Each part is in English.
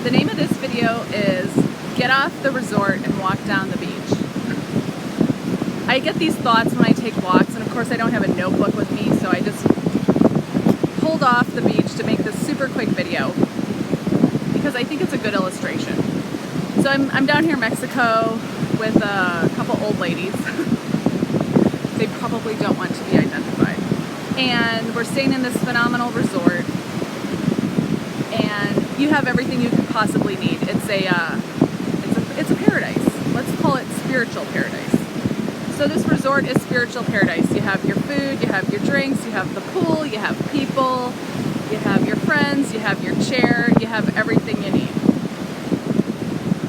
The name of this video is Get Off the Resort and Walk Down the Beach. I get these thoughts when I take walks, and of course I don't have a notebook with me, so I just pulled off the beach to make this super quick video because I think it's a good illustration. So I'm down here in Mexico with a couple old ladies. They probably don't want to be identified. And we're staying in this phenomenal resort, and you have everything you could possibly need. It's a paradise. Let's call it spiritual paradise. So this resort is spiritual paradise. You have your food, you have your drinks, you have the pool, you have people, you have your friends, you have your chair, you have everything you need.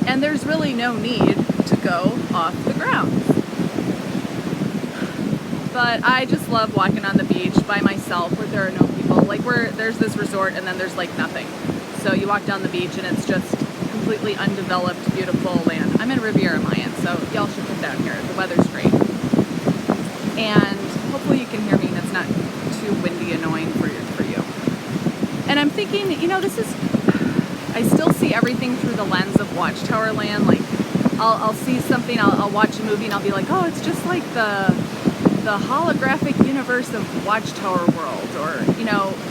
And there's really no need to go off the grounds. But I just love walking on the beach by myself where there are no people. Like there's this resort and then there's like nothing. So you walk down the beach and it's just completely undeveloped, beautiful land. I'm in Riviera Mayan, so y'all should come down here. The weather's great. And hopefully you can hear me and it's not too windy, annoying for you. And I'm thinking, I still see everything through the lens of Watchtower land. Like I'll see something, I'll watch a movie and I'll be like, oh, it's just like the holographic universe of Watchtower world, or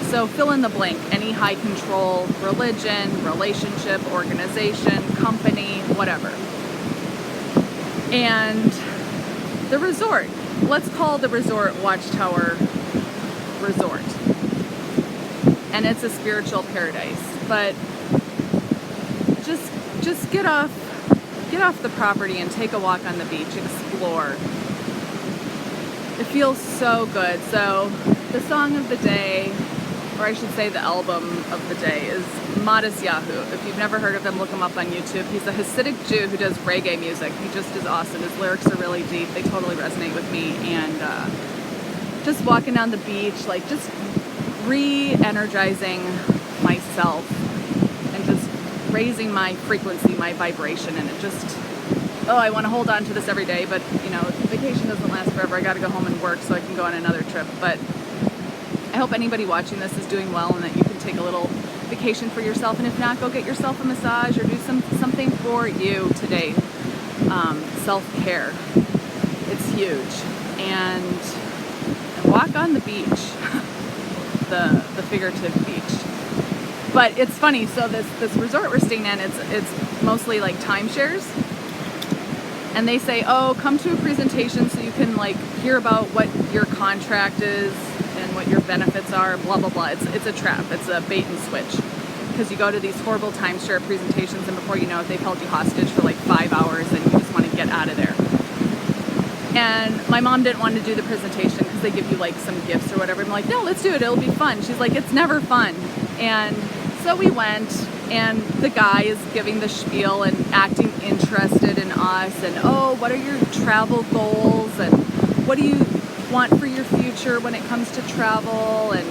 so fill in the blank, any high control religion, relationship, organization, company, whatever. And the resort, let's call the resort Watchtower Resort, and it's a spiritual paradise. But just get off the property and take a walk on the beach, explore. It feels so good. So the song of the day, or I should say the album of the day, is Modest Yahoo. If you've never heard of him, look him up on YouTube. He's a Hasidic Jew who does reggae music. He just is awesome. His lyrics are really deep. They totally resonate with me. And just walking down the beach, like just re-energizing myself and just raising my frequency, my vibration, and it just, I want to hold on to this every day, but vacation doesn't last forever. I got to go home and work so I can go on another trip. But I hope anybody watching this is doing well and that you can take a little vacation for yourself. And if not, go get yourself a massage or do something for you today. Self-care. It's huge. And walk on the beach, the figurative beach. But it's funny. So this resort we're staying in, it's mostly like timeshares. And they say, oh, come to a presentation so you can hear about what your contract is and what your benefits are, blah, blah, blah. It's a trap. It's a bait and switch. Because you go to these horrible timeshare presentations and before you know it, they've held you hostage for 5 hours and you just want to get out of there. And my mom didn't want to do the presentation because they give you some gifts or whatever. I'm like, no, let's do it. It'll be fun. She's like, it's never fun. And so we went, and the guy is giving the spiel and acting interested in us, and what are your travel goals, and what do you want for your future when it comes to travel, and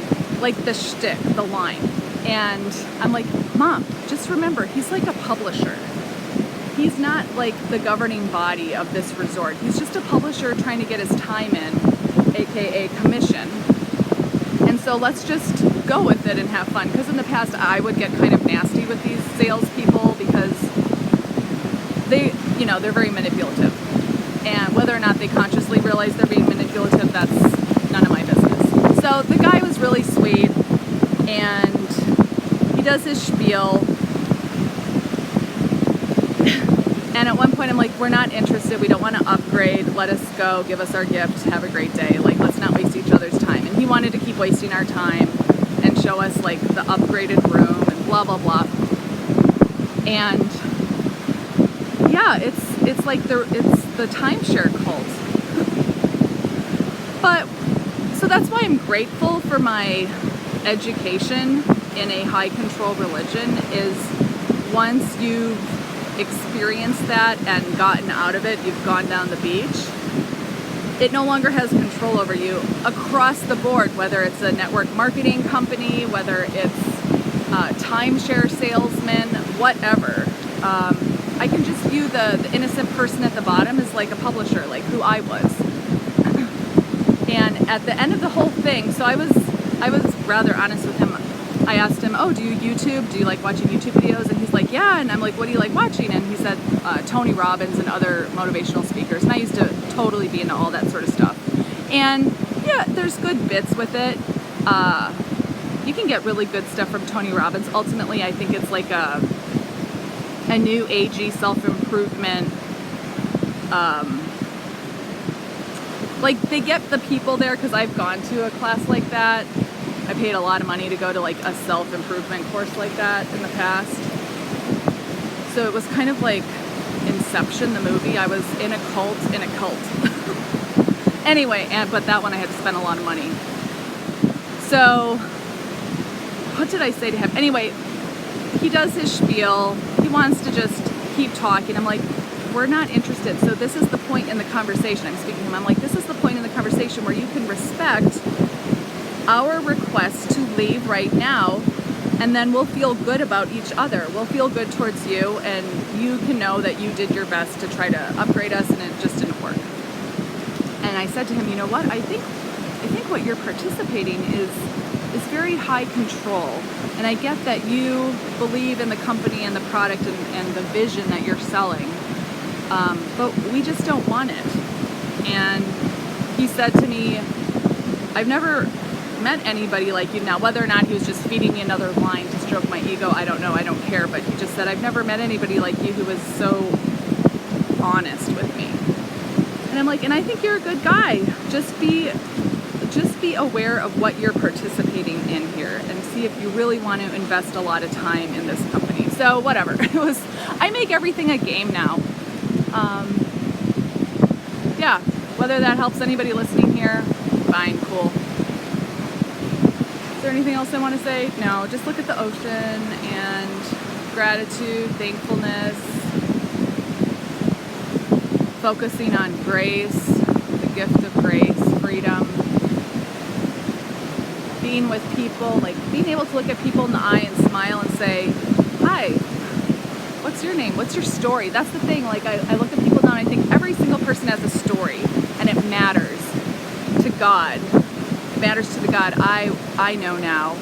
the shtick, the line. And I'm like, Mom, just remember, he's like a publisher. He's not the governing body of this resort. He's just a publisher trying to get his time in, aka commission. And so let's just go with it and have fun. Because in the past, I would get kind of nasty with these salespeople because they're very manipulative. And whether or not they consciously realize they're being manipulative, that's none of my business. So the guy was really sweet, and he does his spiel. And at one point, I'm like, we're not interested. We don't want to upgrade. Let us go. Give us our gift. Have a great day. Let's not waste each other's time. And he wanted to keep wasting our time and show us the upgraded room and blah, blah, blah. And yeah, it's the timeshare cult. But so that's why I'm grateful for my education in a high control religion, is once you've experienced that and gotten out of it, you've gone down the beach, it no longer has control over you across the board, whether it's a network marketing company, whether it's timeshare salesman, whatever. I can just view the innocent person at the bottom as a publisher, who I was. And at the end of the whole thing, so I was rather honest with him. I asked him, oh, do you YouTube? Do you like watching YouTube videos? And he's like, yeah. And I'm like, what do you like watching? And he said Tony Robbins and other motivational speakers. And I used to totally be into all that sort of stuff. And yeah, there's good bits with it. You can get really good stuff from Tony Robbins. Ultimately, I think it's like a new agey self-improvement. Like they get the people there, because I've gone to a class like that. I paid a lot of money to go to like a self-improvement course like that in the past. So it was kind of like Inception, the movie. I was in a cult. Anyway, but that one I had to spend a lot of money. So what did I say to him? Anyway, he does his spiel. He wants to just keep talking. I'm like, we're not interested. So this is the point in the conversation. I'm speaking to him. I'm like, this is the point in the conversation where you can respect our request to leave right now, and then we'll feel good about each other. We'll feel good towards you, and you can know that you did your best to try to upgrade us, and it just didn't work. And I said to him, you know what? I think what you're participating is very high control. And I get that you believe in the company and the product and the vision that you're selling, but we just don't want it. And he said to me, I've never met anybody like you. Now, whether or not he was just feeding me another line to stroke my ego, I don't know. I don't care. But he just said, I've never met anybody like you who was so honest with me. And I'm like, and I think you're a good guy. Just be aware of what you're participating in here, and see if you really want to invest a lot of time in this company. So whatever. I make everything a game now. Yeah, whether that helps anybody listening here, fine, cool. Is there anything else I want to say? No, just look at the ocean and gratitude, thankfulness, focusing on grace, the gift of grace, freedom, being with people, like being able to look at people in the eye and smile and say, hi, what's your name? What's your story? That's the thing. Like I look at people now and I think every single person has a story, and it matters to God. It matters to the God I know now.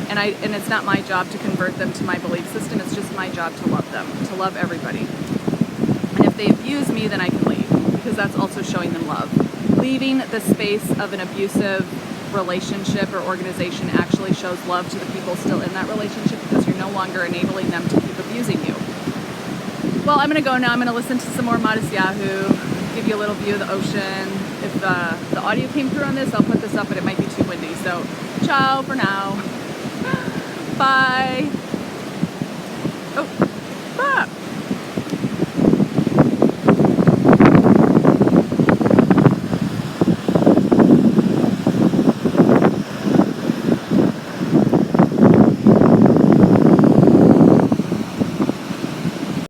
And it's not my job to convert them to my belief system. It's just my job to love them, to love everybody. And if they abuse me, then I can leave, because that's also showing them love. Leaving the space of an abusive relationship or organization actually shows love to the people still in that relationship, because you're no longer enabling them to keep abusing you. Well, I'm going to go now. I'm going to listen to some more Modest Yahoo, give you a little view of the ocean. If the audio came through on this, I'll put this up, but it might be too windy. So, ciao for now. Bye. Oh.